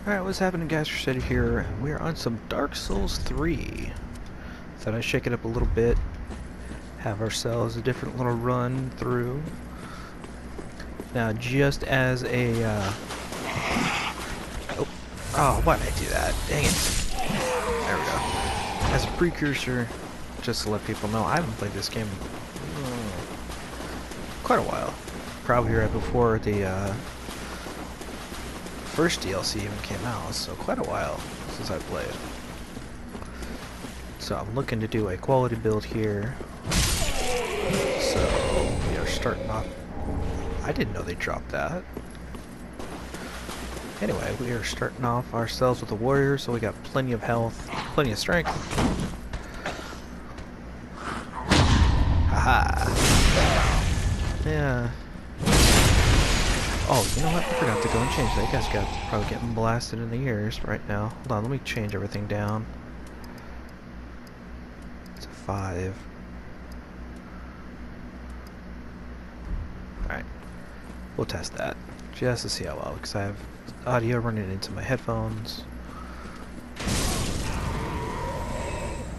Alright, what's happening, guys? We're sitting here. We're on some Dark Souls 3. Thought I'd shake it up a little bit. Have ourselves a different little run through. Now, just as a, Oh, why did I do that? Dang it. There we go. As a precursor, just to let people know, I haven't played this game in quite a while. Probably right before the, first DLC even came out, so quite a while since I played. So I'm looking to do a quality build here. So we are starting off. I didn't know they dropped that. Anyway, we are starting off ourselves with a warrior, so we got plenty of health, plenty of strength. Haha. Yeah. Oh, you know what? I forgot to go and change that. You guys got probably getting blasted in the ears right now. Hold on, let me change everything down. It's a 5. Alright. We'll test that. Just to see how well, because I have audio running into my headphones.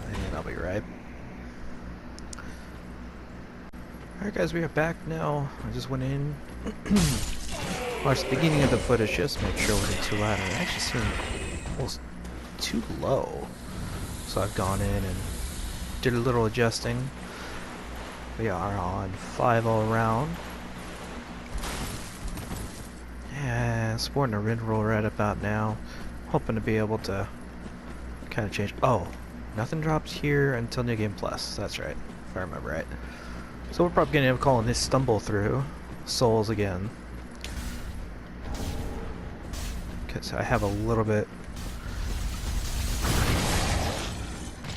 And I'll be right. Alright guys, we are back now. I just went in. Watch the beginning of the footage, just make sure it wasn't too loud. It actually seemed almost too low. So I've gone in and did a little adjusting. We are on 5 all around. Yeah, sporting a rid roll right about now. Hoping to be able to kind of change. Oh, nothing drops here until New Game Plus. That's right, if I remember right. So we're probably going to end up calling this Stumble Through Souls again. Because I have a little bit.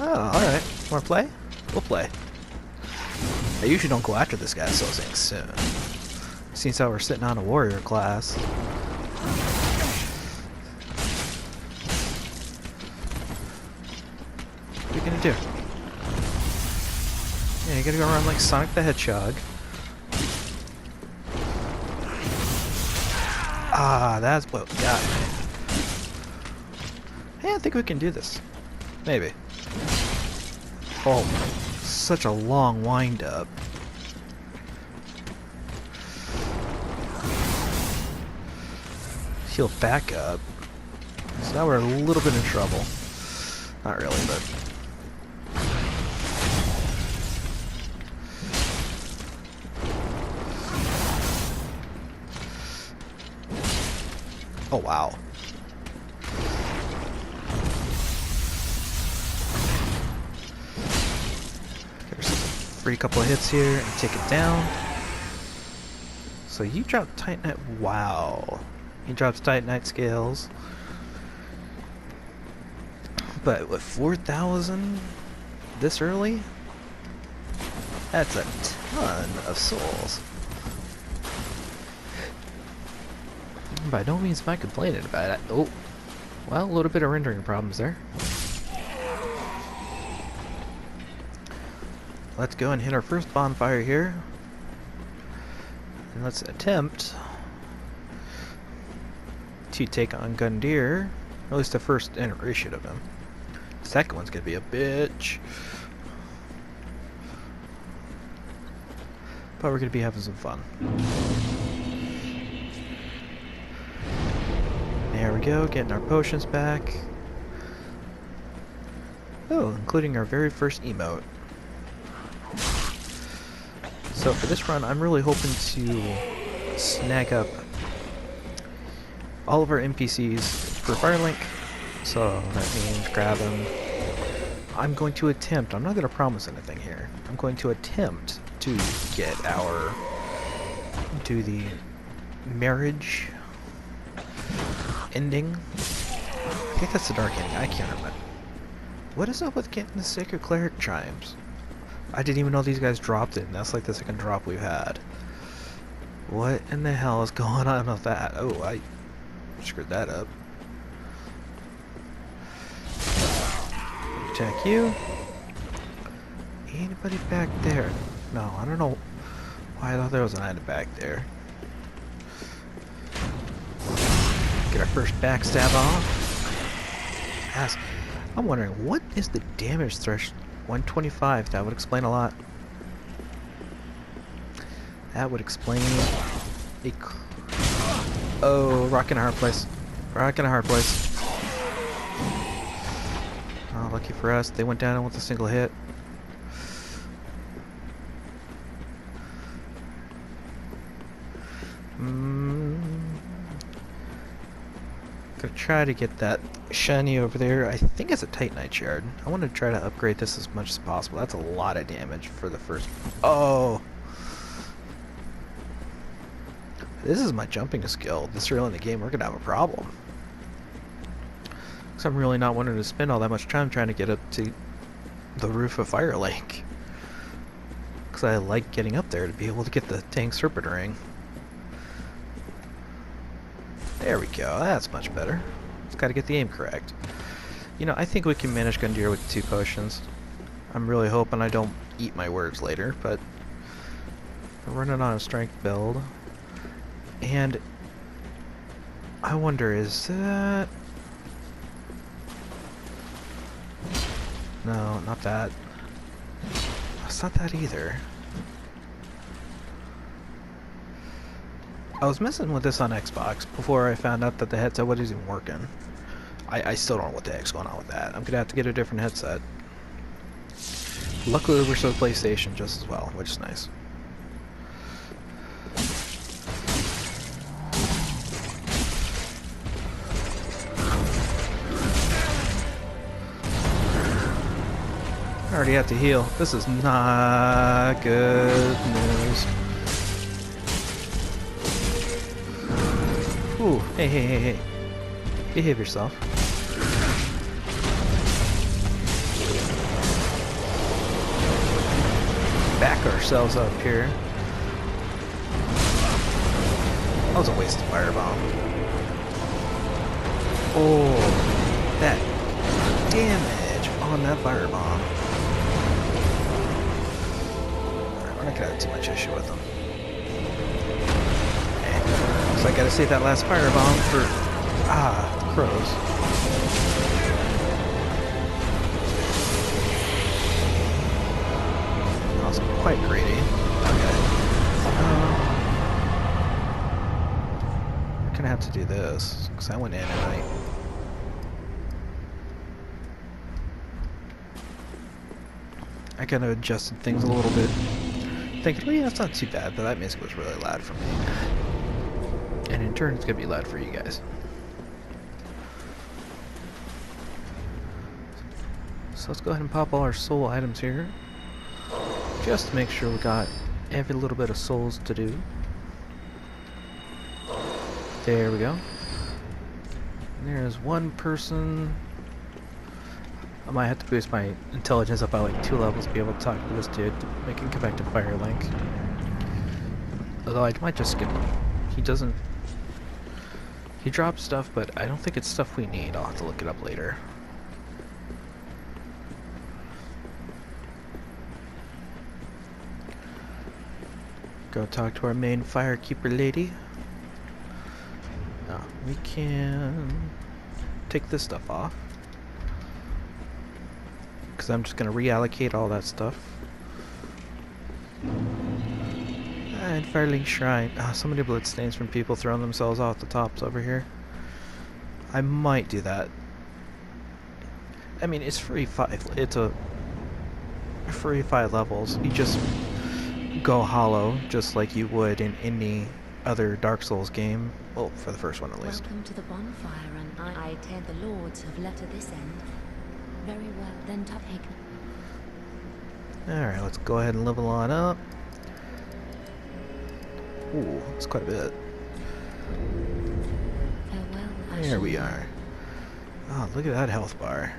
Oh, alright. Wanna play? We'll play. I usually don't go after this guy so soon. Seems how we're sitting on a warrior class. What are you gonna do? Yeah, you gotta go around like Sonic the Hedgehog. Ah, that's what got me. Hey, I think we can do this. Maybe. Oh, such a long wind up. Heal back up. So now we're a little bit in trouble. Not really, but. Oh wow. Free couple of hits here and take it down. So you drop Titanite. Wow. He drops Titanite scales. But with 4,000 this early? That's a ton of souls. By no means am I complaining about it. Oh, well, a little bit of rendering problems there. Let's go and hit our first bonfire here. And let's attempt to take on Gundyr. At least the first iteration of him. The second one's gonna be a bitch. But we're gonna be having some fun. There we go, getting our potions back. Oh, including our very first emote. So for this run, I'm really hoping to snag up all of our NPCs for Firelink. So that means grab them. I'm going to attempt, I'm not going to promise anything here. I'm going to attempt to get do the marriage ending. I think that's the dark ending, I can't remember. What is up with getting the Sacred Cleric chimes? I didn't even know these guys dropped it, and that's like the second drop we've had. What in the hell is going on with that? Oh, I screwed that up. Attack you. Anybody back there? No, I don't know why I thought there was an item back there. Get our first backstab off. Ass. I'm wondering, what is the damage threshold? 125. That would explain a lot. That would explain a... Oh, rock in a hard place. Rock in a hard place. Oh, lucky for us, they went down with a single hit. Gonna try to get that shiny over there. I think it's a Titanite shard. I want to try to upgrade this as much as possible. That's a lot of damage for the first... Oh! This is my jumping skill. This early in the game, we're gonna have a problem. Because I'm really not wanting to spend all that much time trying to get up to the roof of Firelink. Because I like getting up there to be able to get the Tank Serpent Ring. There we go, that's much better. Just gotta get the aim correct. You know, I think we can manage Gundyr with 2 potions. I'm really hoping I don't eat my words later, but we're running on a strength build. And I wonder, is that... No, not that. It's not that either. I was messing with this on Xbox before I found out that the headset wasn't even working. I still don't know what the heck's going on with that. I'm gonna have to get a different headset. Luckily we're so PlayStation just as well, which is nice. I already have to heal. This is not good news. Ooh, hey. Behave yourself. Back ourselves up here. That was a waste of firebomb. Oh, that damage on that firebomb. Alright, we're not gonna have too much issue with them. So I gotta save that last firebomb for the crows. That was quite greedy. Okay. We're gonna have to do this because I went in and I kind of adjusted things a little bit, thinking, well, yeah, that's not too bad, but that music was really loud for me. And in turn, it's going to be loud for you guys. So let's go ahead and pop all our soul items here. Just to make sure we got every little bit of souls to do. There we go. And there's one person. I might have to boost my intelligence up by like 2 levels to be able to talk to this dude to make him come back to Firelink. Although I might just skip him. He doesn't... He drops stuff, but I don't think it's stuff we need. I'll have to look it up later. Go talk to our main firekeeper lady. Now, we can take this stuff off. Because I'm just going to reallocate all that stuff. And Firelink Shrine. So many bloodstains from people throwing themselves off the tops over here. I might do that. I mean, it's free 5. It's a free 5 levels. You just go hollow, just like you would in any other Dark Souls game. Well, for the first one at least. Welcome to the bonfire, and I tear the lords have let to this end. Very well, then take. Alright, let's go ahead and level on up. Ooh, that's quite a bit. Farewell, There we are. Oh, look at that health bar.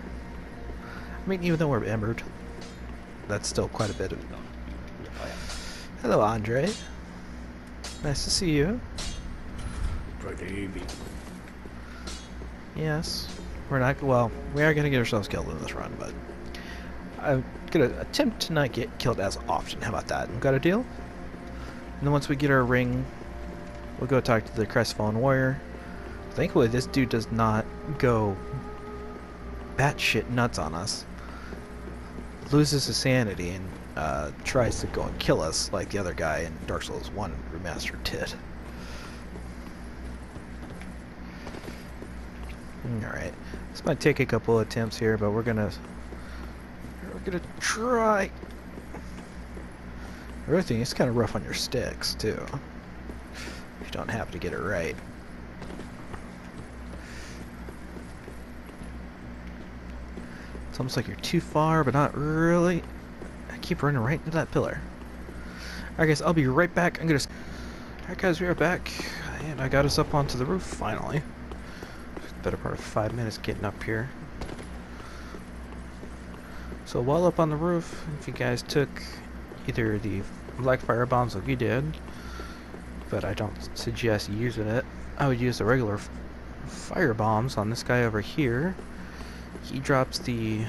I mean, even though we're embered, that's still quite a bit of... Hello, Andre. Nice to see you. Yes. We're not... Well, we are going to get ourselves killed in this run, but... I'm going to attempt to not get killed as often. How about that? Got a deal? And then once we get our ring, we'll go talk to the Crestfallen Warrior. Thankfully, this dude does not go batshit nuts on us. Loses his sanity and tries to go and kill us like the other guy in Dark Souls 1 Remastered did. Alright. This might take a couple attempts here, but we're gonna try. The other thing, it's kind of rough on your sticks too, if you don't happen to get it right. It's almost like you're too far, but not really. I keep running right into that pillar. Alright guys, I'll be right back. Alright guys, we are back, and I got us up onto the roof finally. Better part of 5 minutes getting up here. So while up on the roof, if you guys took either the black fire bombs like we did, but I don't suggest using it, I would use the regular fire bombs on this guy over here. He drops the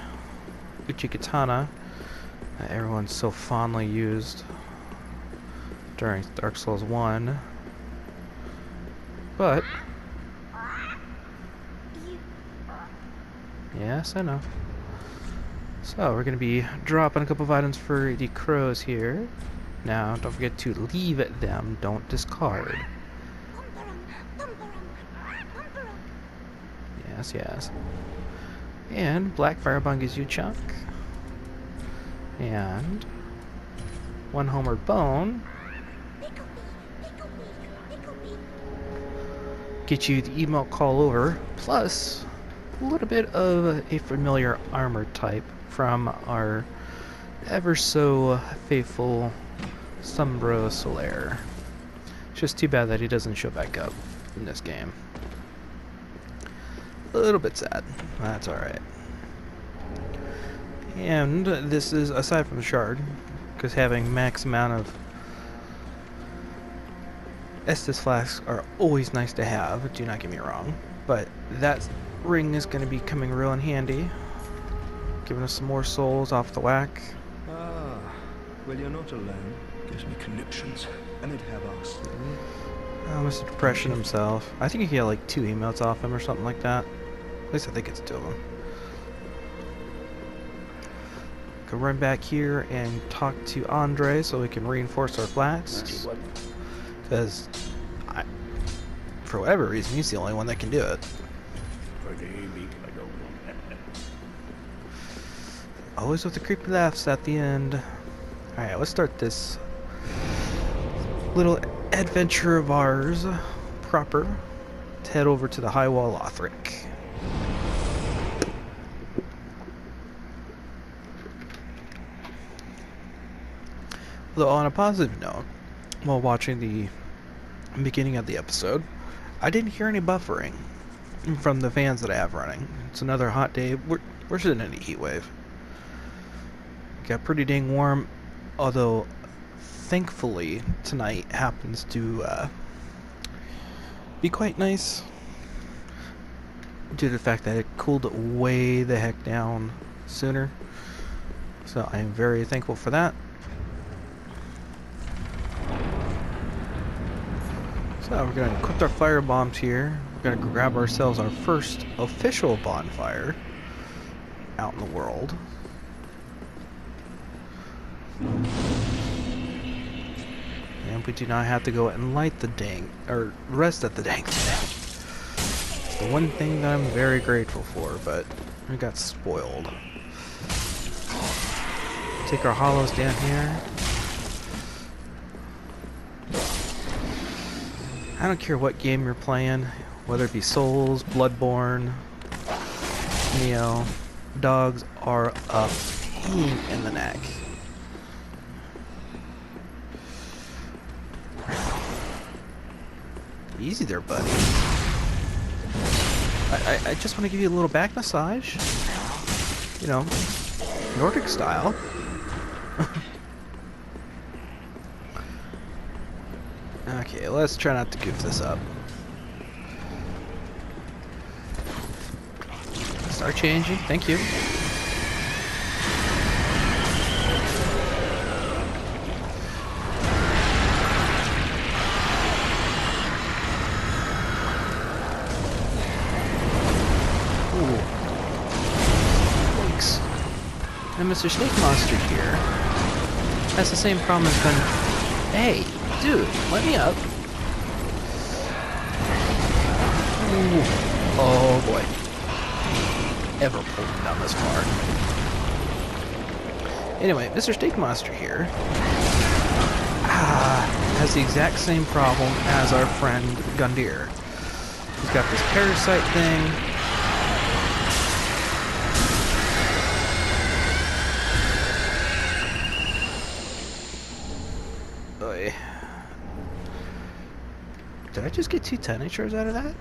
Uchi Katana that everyone so fondly used during Dark Souls 1. But yes, I know. So we're going to be dropping a couple of items for the crows here. Now, don't forget to leave them. Don't discard. Yes, yes. And black firebomb gives you a chunk. And one homered bone. Get you the emote call over. Plus a little bit of a familiar armor type from our ever so faithful Sombro Solaire. It's just too bad that he doesn't show back up in this game. A little bit sad. That's alright. And this is aside from the shard, because having max amount of Estus flasks are always nice to have, do not get me wrong. But that ring is going to be coming real in handy, giving us some more souls off the whack. Ah, well, you're not alone. Gives me conniptions, and it'd have us. Mr. Depression himself. I think you get like 2 emotes off him or something like that. At least I think it's 2 of them. Go run back here and talk to Andre so we can reinforce our flasks. Because, for whatever reason, he's the only one that can do it. Always with the creepy laughs at the end. Alright, let's start this little adventure of ours proper to head over to the High Wall Lothric. Though on a positive note, while watching the beginning of the episode, I didn't hear any buffering from the fans that I have running. It's another hot day. We're sitting in a heat wave. Got pretty dang warm, although thankfully tonight happens to be quite nice due to the fact that it cooled way the heck down sooner. So I am very thankful for that. So we're going to equip our fire bombs here. We're going to grab ourselves our first official bonfire out in the world. And we do not have to go and light the dang, or rest at the dang thing. The one thing that I'm very grateful for, but we got spoiled. Take our hollows down here. I don't care what game you're playing, whether it be Souls, Bloodborne, Neo, dogs are a pain in the neck. Easy there, buddy. I just want to give you a little back massage. You know, Nordic style. Okay, let's try not to goof this up. Start changing, thank you. And Mr. Snake Monster here has the same problem as been. Hey, dude, let me up. Ooh. Oh boy. Ever pulled him down this far. Anyway, Mr. Snake Monster here has the exact same problem as our friend Gundyr. He's got this parasite thing. Oy. Did I just get 2 Titanators out of that?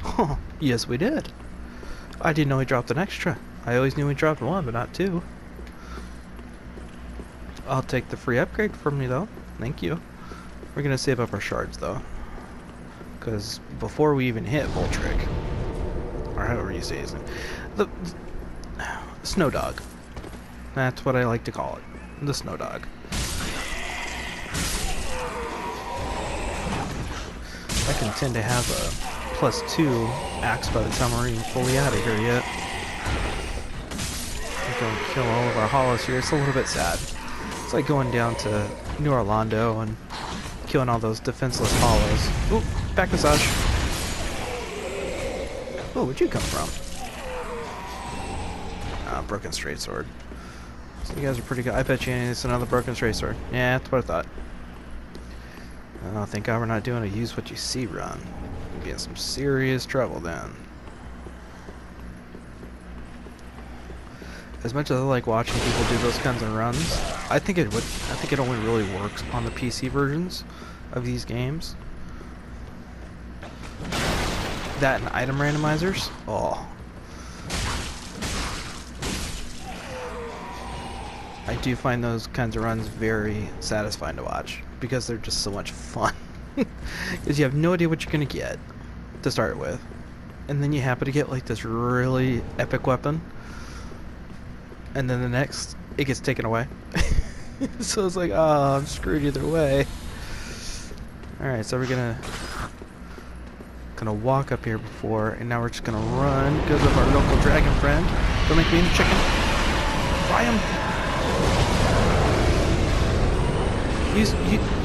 Oh, yes we did. I didn't know he dropped an extra. I always knew he dropped 1, but not 2. I'll take the free upgrade from you though. Thank you. We're gonna save up our shards though. Because before we even hit Voltric, or however you say his name, the Snow Dog. That's what I like to call it. The Snow Dog. I can tend to have a +2 axe by the time we're even fully out of here yet. We're going to kill all of our hollows here. It's a little bit sad. It's like going down to New Orlando and killing all those defenseless hollows. Ooh, back massage. Oh, where'd you come from? Ah, broken straight sword. So you guys are pretty good. I bet you it's another broken straight sword. Yeah, that's what I thought. Oh, thank God we're not doing a use what you see run. We'll be in some serious trouble then. As much as I like watching people do those kinds of runs, I think it only really works on the PC versions of these games. That and item randomizers. Oh. I do find those kinds of runs very satisfying to watch because they're just so much fun. Because you have no idea what you're going to get to start with. And then you happen to get like this really epic weapon. And then the next, it gets taken away. So it's like, oh, I'm screwed either way. Alright, so we're gonna walk up here before, and now we're just gonna run because of our local dragon friend. Don't make me into chicken. Fry him!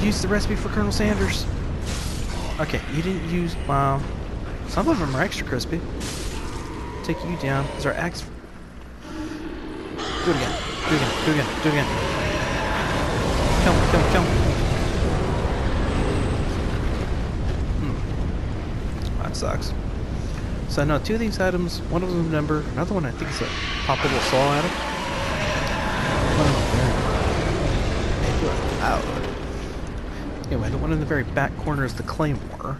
Use the recipe for Colonel Sanders. Okay, you didn't use, wow. Some of them are extra crispy. Take you down. Is our axe... Do it again. Do it again. Do it again. Do it again. Kill him. Kill him. Kill him. That sucks. So I know 2 of these items. One of them number. Another one I think is a poppable soul item. One of them very... loud. Anyway, the one in the very back corner is the Claymore.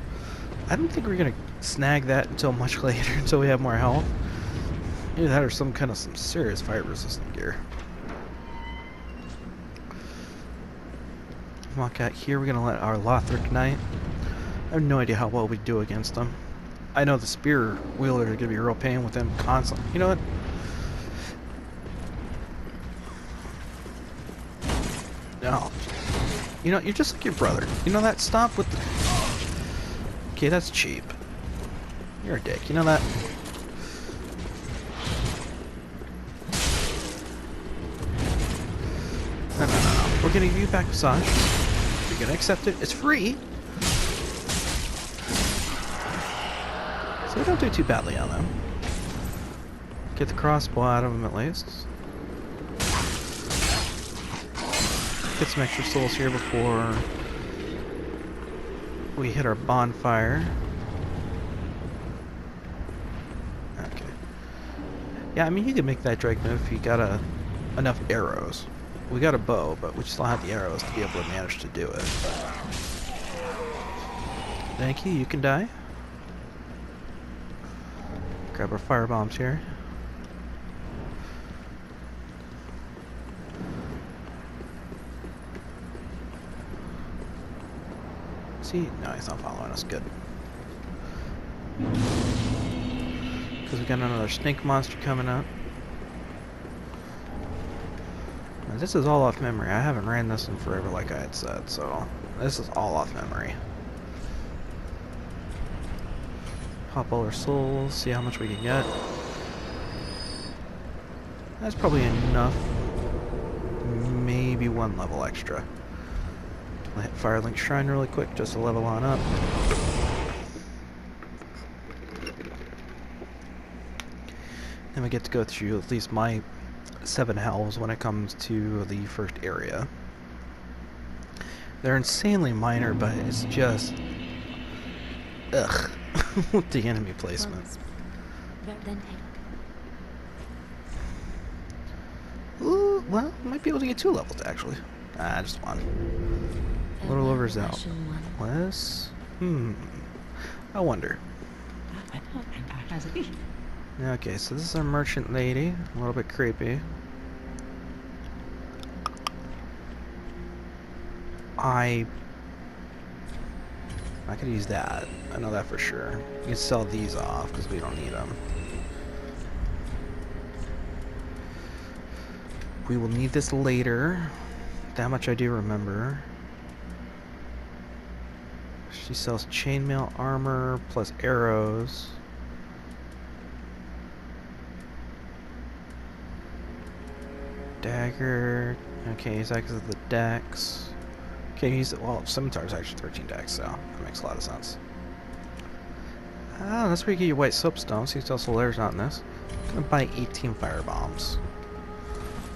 I don't think we're gonna snag that until much later, until we have more health. Either that or some serious fire resistant gear. Walk out here, we're gonna let our Lothric Knight. I have no idea how well we do against them. I know the spear wielders are gonna be a real pain with them constantly. You know what? No. You know, you're just like your brother. You know that? Stop with the... Okay, that's cheap. You're a dick. You know that? No. We're gonna give you back massage. You're gonna accept it. It's free. So we don't do too badly on them. Get the crossbow out of them at least. Get some extra souls here before we hit our bonfire. Okay. Yeah, I mean, you can make that drag move if you got enough arrows. We got a bow, but we still have the arrows to be able to manage to do it. Thank you, you can die. Grab our fire bombs here. See? No, he's not following us. Good. Because we got another snake monster coming up. Now, this is all off memory. I haven't ran this in forever like I had said, so this is all off memory. Pop all our souls, see how much we can get. That's probably enough. Maybe one level extra. I'll hit Firelink Shrine really quick just to level on up. Then we get to go through at least my 7 hells when it comes to the first area. They're insanely minor, but it's just... ugh. With the enemy placement. Ooh, well, might be able to get 2 levels actually. Ah, just 1. A little overzealous. Less? I wonder. Okay, so this is our merchant lady. A little bit creepy. I could use that. I know that for sure. You can sell these off because we don't need them. We will need this later. That much I do remember. She sells chainmail armor plus arrows. Dagger. Okay, use that because of the dex. Okay, use it. Well, scimitar's actually 13 dex, so that makes a lot of sense. Ah, that's where you get your white soapstone. See, still Solare's not in this. I'm gonna buy 18 fire bombs.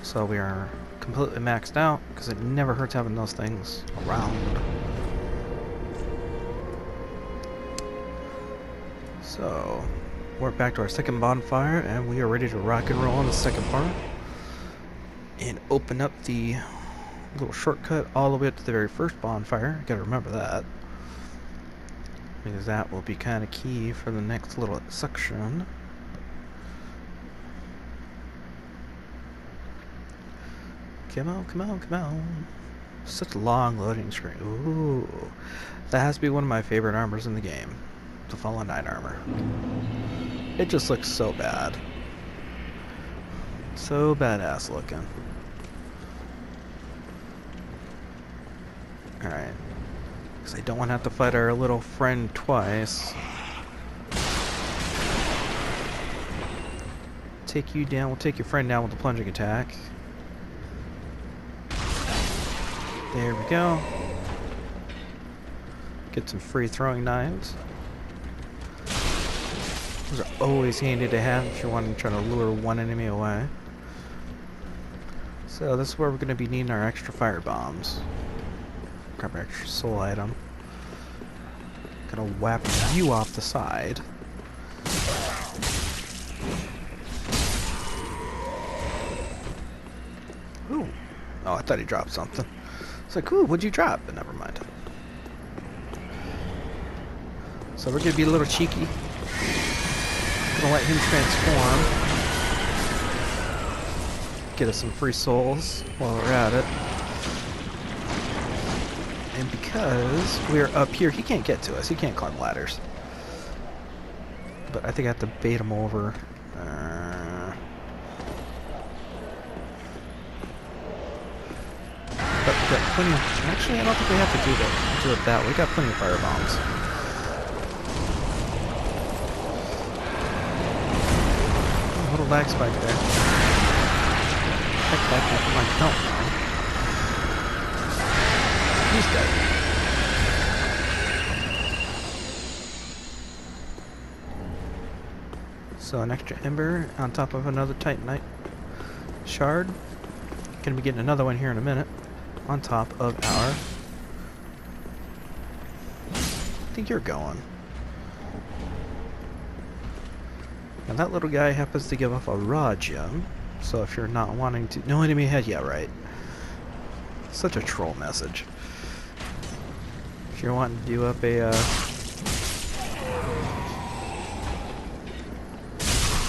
So we are completely maxed out because it never hurts having those things around. So we're back to our second bonfire, and we are ready to rock and roll on the second part. And open up the little shortcut all the way up to the very first bonfire. Gotta remember that, because that will be kind of key for the next little section. Come on, come on, come on. Such a long loading screen. Ooh. That has to be one of my favorite armors in the game. The Fallen Knight armor. It just looks so bad. So badass looking. Alright. Because I don't want to have to fight our little friend twice. Take you down. We'll take your friend down with the plunging attack. There we go. Get some free throwing knives. Those are always handy to have if you want to try to lure one enemy away. So this is where we're going to be needing our extra fire bombs. Grab our extra soul item. Gonna whap you off the side. Ooh. Oh, I thought he dropped something. It's like, ooh, what'd you drop? But never mind. So we're gonna be a little cheeky. Gonna let him transform. Get us some free souls while we're at it. And because we're up here, he can't get to us. He can't climb ladders. But I think I have to bait him over. But we got plenty of... Actually, I don't think we have to do it that way. We got plenty of fire bombs. A little lag spike there. Heck, back up my count. He's dead. So an extra ember on top of another Titanite shard. Gonna be getting another one here in a minute. On top of our... I think you're going. Now that little guy happens to give off a raw gem. So if you're not wanting to... No enemy ahead, yeah, right. Such a troll message. If you're wanting to do up a,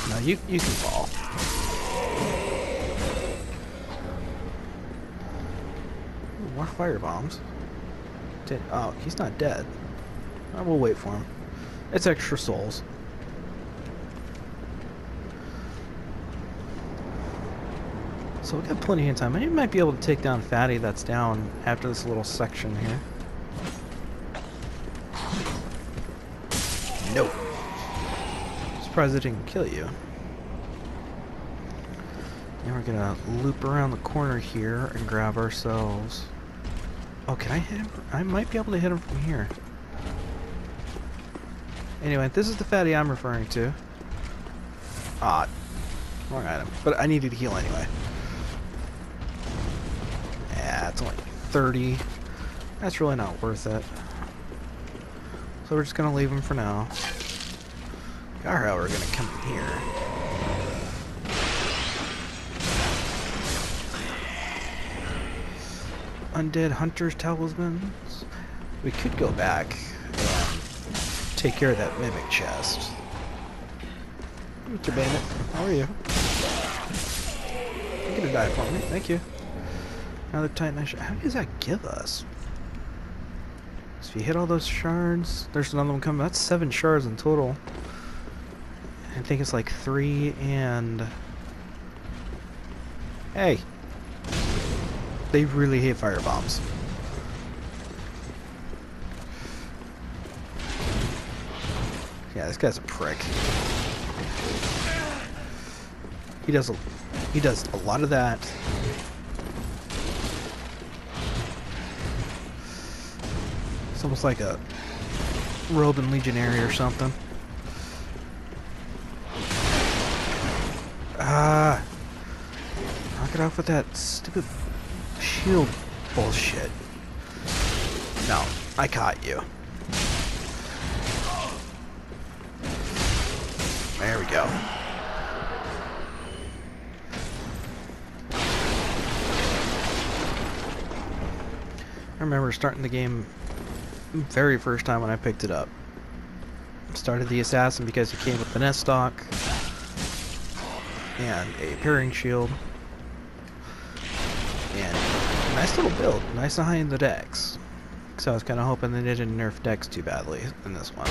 no, you can fall. Ooh, more fire bombs. Oh, he's not dead. I will wait for him. It's extra souls. So we got plenty of time. I might be able to take down Fatty that's down after this little section here. Nope. Surprised it didn't kill you. And we're gonna loop around the corner here and grab ourselves... Oh, can I hit him? I might be able to hit him from here. Anyway, this is the fatty I'm referring to. Ah, wrong item. But I needed to heal anyway. Yeah, it's only 30. That's really not worth it. So we're just gonna leave him for now. Alright, we're gonna come in here. Undead Hunter's Talismans. We could go back and take care of that mimic chest. Mr. Bandit, how are you? You're gonna die for me, thank you. Another Titanite shard. How many does that give us? So if you hit all those shards, there's another one coming. That's 7 shards in total. I think it's like 3 and... Hey! They really hate firebombs. Yeah, this guy's a prick. He does a lot of that. It's almost like a roving legionary or something. Ah! Knock it off with that stupid shield bullshit. No, I caught you. There we go. I remember starting the game very first time when I picked it up. Started the assassin because it came with the nest stock and a parrying shield. And a nice little build, nice and high in the dex. So I was kind of hoping they didn't nerf dex too badly in this one.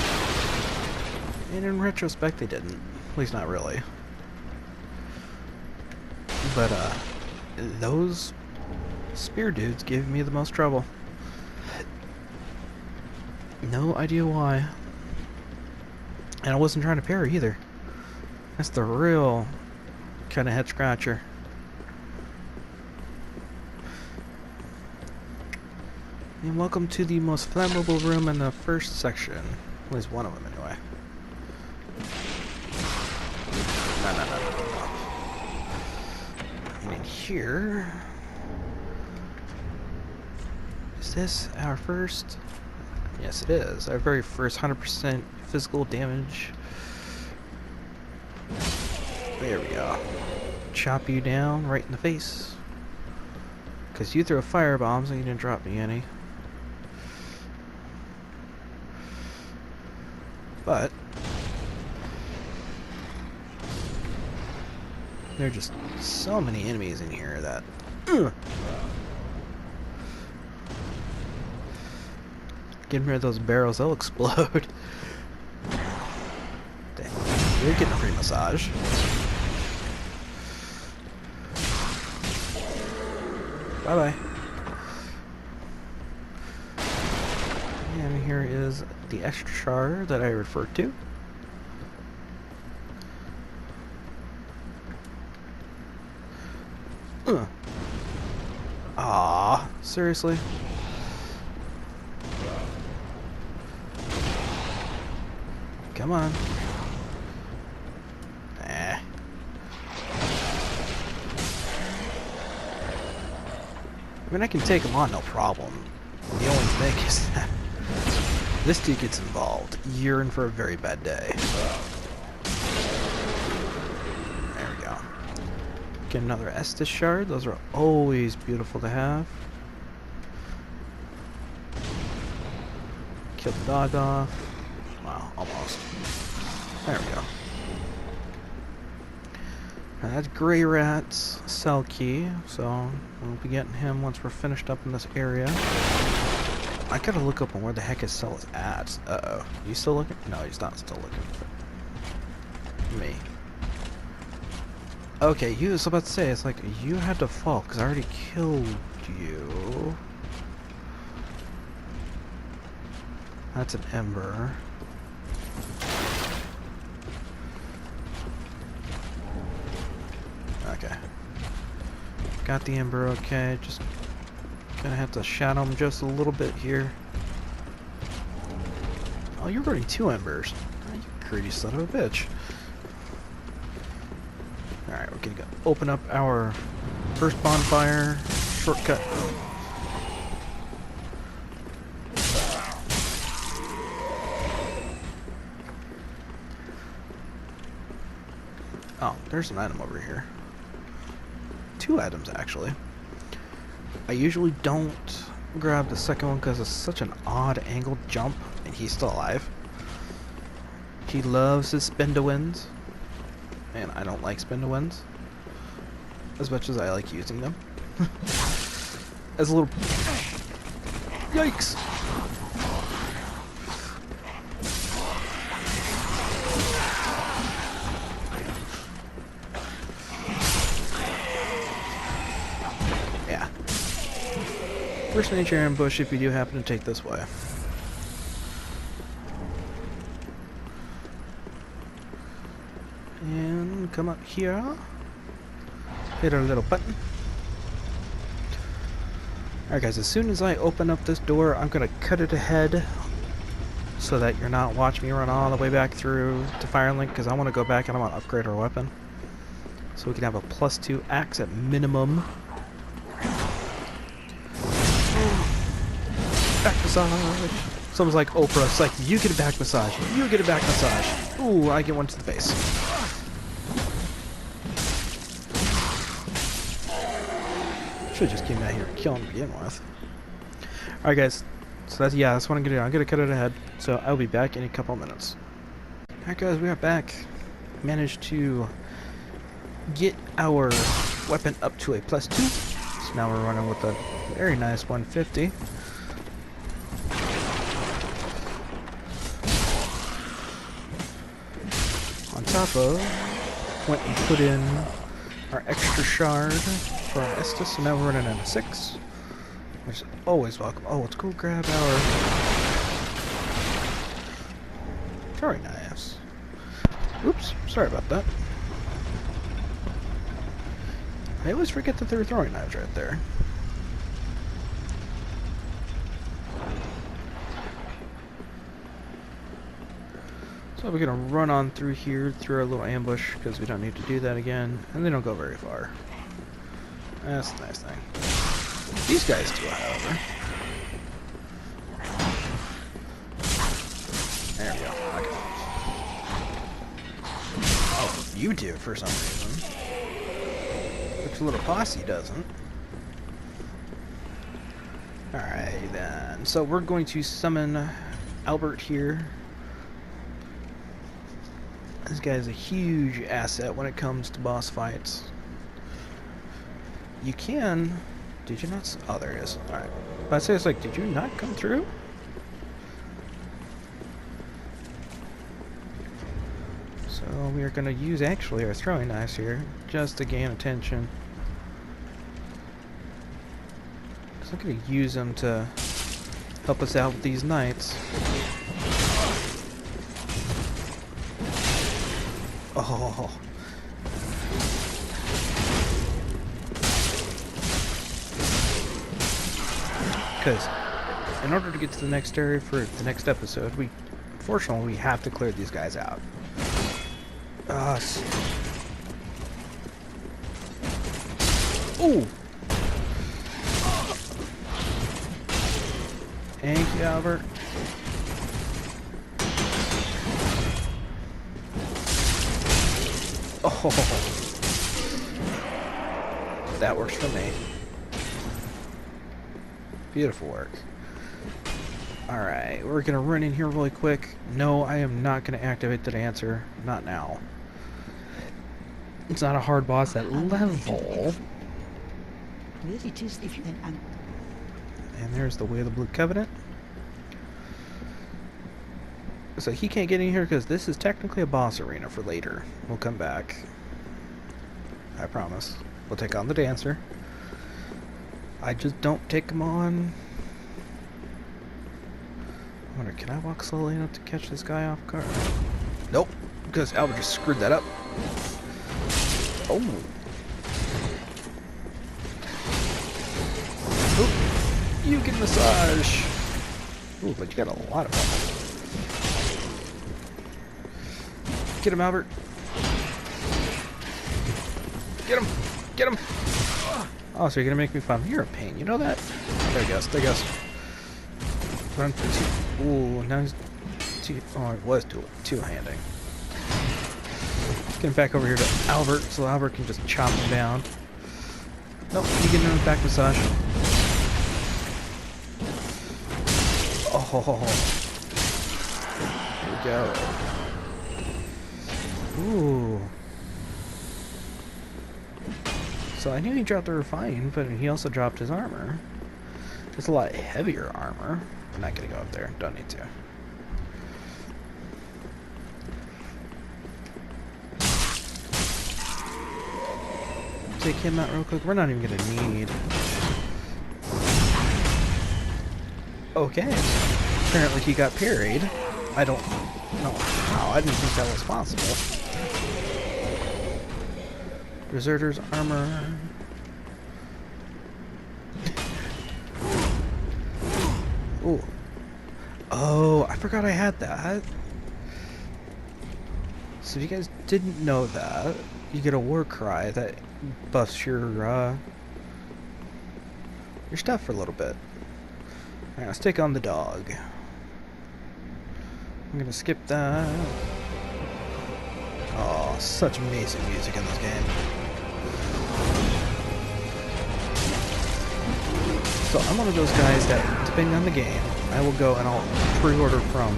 And in retrospect they didn't. At least not really. But those spear dudes gave me the most trouble. No idea why. And I wasn't trying to parry either. That's the real kind of head scratcher. And welcome to the most flammable room in the first section. At least one of them anyway. No. And in here... Is this our first... Yes, it is. Our very first 100% physical damage. There we go. Chop you down right in the face. Because you throw firebombs and you didn't drop me any. But there are just so many enemies in here that... Getting rid of those barrels, they'll explode. Dang, you're getting a free massage. Bye-bye. And here is the extra shard that I referred to. Ah, seriously? Come on. I mean, I can take him on, no problem. The only thing is that this dude gets involved. You're in for a very bad day. There we go. Get another Estus shard. Those are always beautiful to have. Kill the dog off. Wow, almost. There we go. Now that's Grey Rat's cell key, so we'll be getting him once we're finished up in this area. I gotta look up on where the heck his cell is at. Uh-oh. You still looking? No, he's not still looking for me. Okay, you was about to say, it's like, you had to fall, because I already killed you. That's an ember. Okay. Got the Ember, okay. Just gonna have to shadow him just a little bit here. Oh, you're already 2 Embers. Oh, you greedy son of a bitch. Alright, we're gonna go open up our first bonfire. Shortcut. Oh, there's an item over here. 2 items, actually. I usually don't grab the second one because it's such an odd angled jump, and he's still alive. He loves his spin-to-wins, and I don't like spin-to-wins as much as I like using them. As a little... Yikes! First nature ambush if you do happen to take this way. And come up here. Hit our little button. Alright guys, as soon as I open up this door, I'm going to cut it ahead so that you're not watching me run all the way back through to Firelink, because I want to go back and I want to upgrade our weapon. So we can have a +2 axe at minimum. Back massage. Someone's like Oprah. It's like, you get a back massage. You get a back massage. Ooh, I get one to the face. Should've just came out here and killed him to begin with. Alright guys. So that's what I'm gonna do. I'm gonna cut it ahead. So I'll be back in a couple minutes. Alright guys, we are back. Managed to get our weapon up to a +2. So now we're running with a very nice 150. On top of, went and put in our extra shard for our Estus, so now we're running at a 6, which is always welcome. Oh, let's go grab our throwing knives. Oops, sorry about that. I always forget that there are throwing knives right there. So we're going to run on through here, through our little ambush, because we don't need to do that again, and they don't go very far. That's the nice thing. These guys do, however. There we go. Okay. Oh, you do for some reason. But your little posse doesn't. Alright then. So we're going to summon Albert here. This guy is a huge asset when it comes to boss fights. You can... Did you not... Oh, there he is. Alright. But I'd say it's like, did you not come through? So we are going to use actually our throwing knives here, just to gain attention. Because I'm going to use them to help us out with these knights. Oh. Because in order to get to the next area for the next episode, unfortunately, we have to clear these guys out. Ooh! Thank you, Albert. Oh, that works for me. Beautiful work. Alright, we're gonna run in here really quick. No, I am not gonna activate the dancer. Not now. It's not a hard boss at level. And there's the Way of the Blue Covenant. So he can't get in here because this is technically a boss arena for later. We'll come back. I promise. We'll take on the dancer. I just don't take him on. I wonder, can I walk slowly enough to catch this guy off guard? Nope, because Albert just screwed that up. Oh. Massage! Ooh, but you got a lot of them. Get him, Albert! Get him! Get him! Oh, so you're gonna make me fun. You're a pain, you know that? There he goes, there he goes. Run for two. Ooh, now he's two. Oh, it was two-handing. Get him back over here to Albert, so Albert can just chop him down. Nope, you get him back massage. Oh, here we go. Ooh. So I knew he dropped the refine, but he also dropped his armor. It's a lot heavier armor. I'm not gonna go up there. Don't need to. Take him out real quick. We're not even gonna need. Okay. Apparently he got parried. I don't know how. I didn't think that was possible. Deserter's armor. Ooh. Oh, I forgot I had that. So if you guys didn't know that, you get a war cry that buffs your stuff for a little bit. Alright, let's take on the dog. I'm gonna skip that. Oh, such amazing music in this game. So I'm one of those guys that, depending on the game, I will go and I'll pre-order from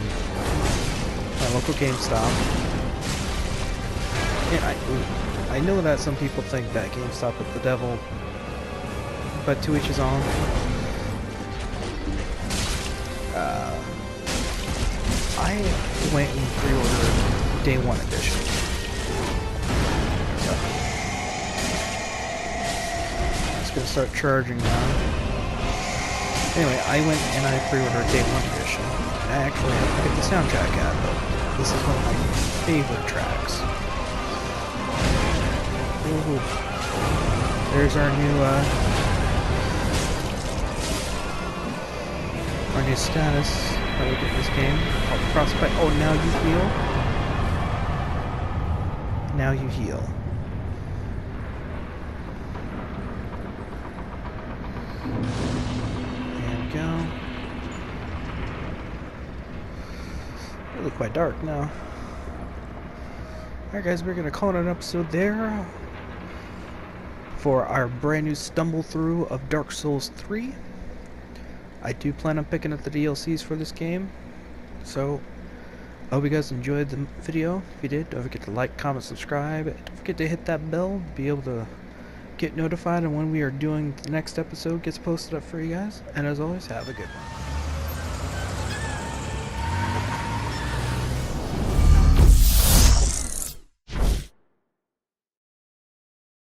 my local GameStop. And I know that some people think that GameStop is the devil, but to each his own. I went and pre-ordered Day 1 edition. So, it's gonna start charging now. Anyway, I went and I pre-ordered Day 1 edition. I actually have to get the soundtrack out of it. This is one of my favorite tracks. Ooh. There's our new status that we get in this game. Called Frostbite. Oh, now you heal. Now you heal. There we go. Really quite dark now. Alright guys, we're gonna call it an episode there for our brand new stumble through of Dark Souls 3. I do plan on picking up the DLCs for this game, so I hope you guys enjoyed the video. If you did, don't forget to like, comment, subscribe. Don't forget to hit that bell to be able to get notified, and when we are doing the next episode gets posted up for you guys. And as always, have a good one.